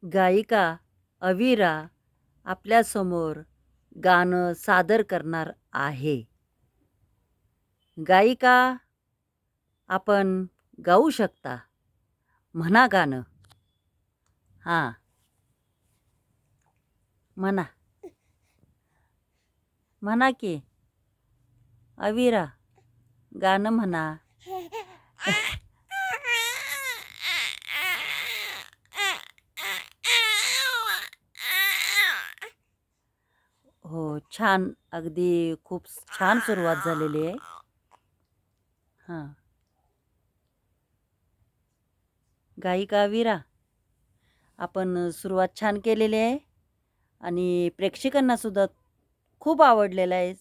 गायिका अविरा आपल्यासमोर गाणं सादर करणार आहे. गायिका आपण गाऊ शकता. म्हणा गाणं. हां, म्हणा. म्हणा की अविरा गाणं म्हणा. हो, छान. अगदी खूप छान सुरुवात झालेली आहे. हां, गायिका अविरा आपण सुरुवात छान केलेली आहे आणि प्रेक्षकांना सुद्धा खूप आवडलेलं आहे.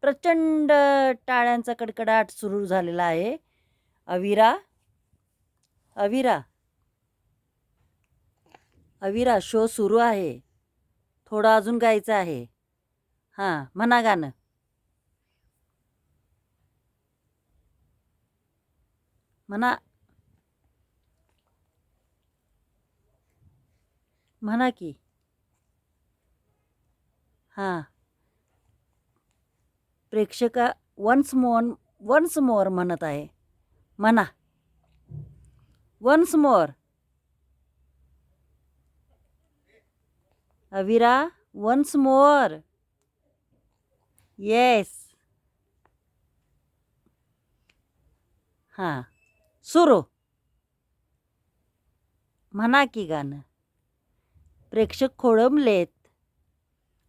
प्रचंड टाळ्यांचा कडकडाट सुरू झालेला आहे. अविरा, अविरा, अविरा शो सुरू आहे. थोडं अजून गायचं आहे. हां, म्हणा गाणं. म्हणा, म्हणा की. हां, प्रेक्षका वन्स मोर म्हणत आहे. म्हणा. Once more. Avira once more. Yes. हां, सुरू. म्हणा की गाणं. प्रेक्षक खोळंबलेत.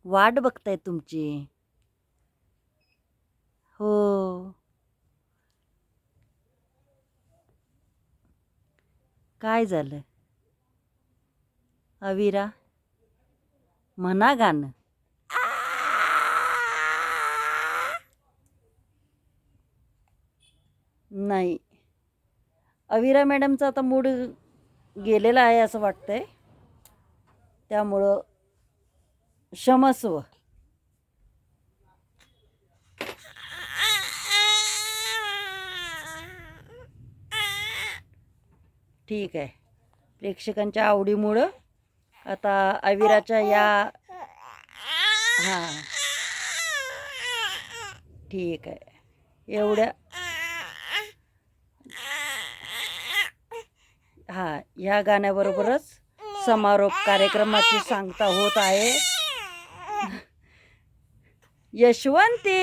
वाट बघतायत तुमची. हो. काय झालं? अविरा म्हणा गाणं. नाही. अविरा मॅडमचा आता मूड गेलेला आहे असं वाटतंय. त्यामुळं क्षमस्व. ठीक आहे. प्रेक्षकांच्या आवडीमुळं आता अविराच्या या हां, ठीक आहे. एवढ्या हां, ह्या गाण्याबरोबरच समारोप कार्यक्रमाची सांगता होत आहे. यशवंती.